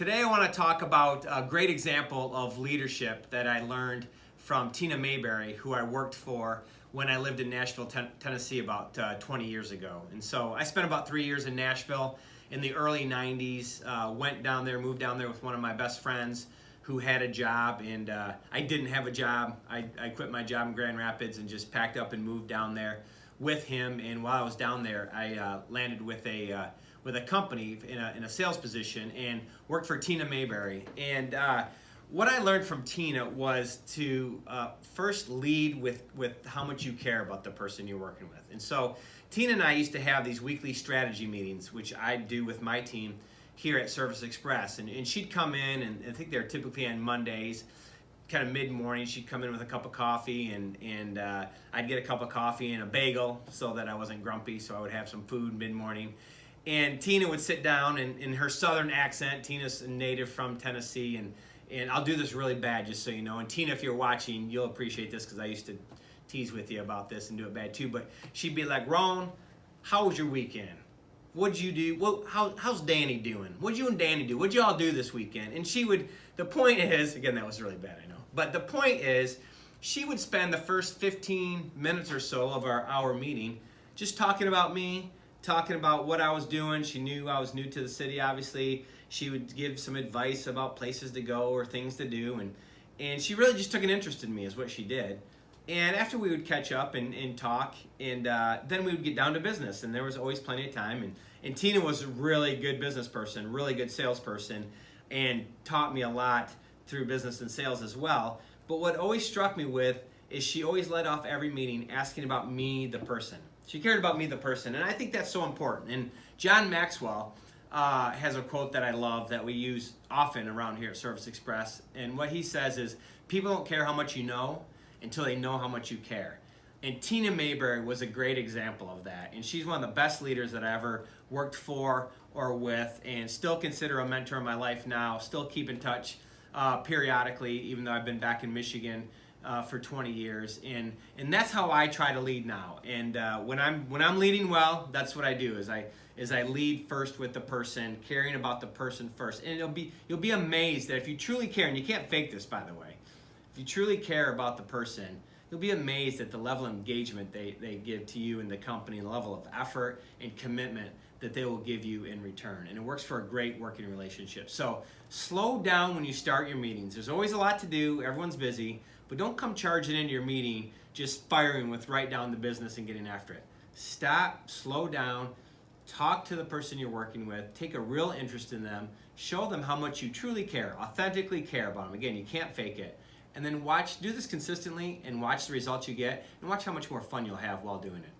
Today I want to talk about a great example of leadership that I learned from Tina Mayberry, who I worked for when I lived in Nashville, Tennessee about 20 years ago. And so I spent about 3 years in Nashville in the early 90s, went down there, moved down there with one of my best friends who had a job, and I didn't have a job. I quit my job in Grand Rapids and just packed up and moved down there with him. And while I was down there, I landed with a company in a sales position and worked for Tina Mayberry. And what I learned from Tina was to first lead with how much you care about the person you're working with. And so Tina and I used to have these weekly strategy meetings, which I do with my team here at Service Express. And she'd come in, and I think they're typically on Mondays, kind of mid-morning. She'd come in with a cup of coffee, and I'd get a cup of coffee and a bagel so that I wasn't grumpy, so I would have some food mid-morning. And Tina would sit down, and in her southern accent, Tina's a native from Tennessee, and I'll do this really bad just so you know. And Tina, if you're watching, you'll appreciate this because I used to tease with you about this and do it bad too. But she'd be like, "Ron, how was your weekend? What'd you do? Well, how's Danny doing? What'd you and Danny do? What'd you all do this weekend?" And she would, the point is, again, that was really bad, I know. But the point is, she would spend the first 15 minutes or so of our hour meeting just talking about me, talking about what I was doing. She knew I was new to the city, obviously. She would give some advice about places to go or things to do. And she really just took an interest in me is what she did. And after we would catch up and talk, and then we would get down to business. And there was always plenty of time. And Tina was a really good business person, really good salesperson, and taught me a lot through business and sales as well. But what always struck me with is she always led off every meeting asking about me, the person. She cared about me, the person, and I think that's so important. And John Maxwell has a quote that I love that we use often around here at Service Express, and what he says is, "People don't care how much you know until they know how much you care." And Tina Mayberry was a great example of that, and she's one of the best leaders that I ever worked for or with, and still consider a mentor in my life now, still keep in touch periodically, even though I've been back in Michigan for 20 years, and that's how I try to lead now. And when I'm leading well, that's what I do. Is I lead first with the person, caring about the person first. And you'll be amazed that if you truly care, and you can't fake this, by the way, if you truly care about the person, you'll be amazed at the level of engagement they give to you and the company, and the level of effort and commitment that they will give you in return. And it works for a great working relationship. So slow down when you start your meetings. There's always a lot to do. Everyone's busy. But don't come charging into your meeting just firing with right down the business and getting after it. Stop, slow down, talk to the person you're working with, take a real interest in them, show them how much you truly care, authentically care about them. Again, you can't fake it. And then do this consistently and watch the results you get, and watch how much more fun you'll have while doing it.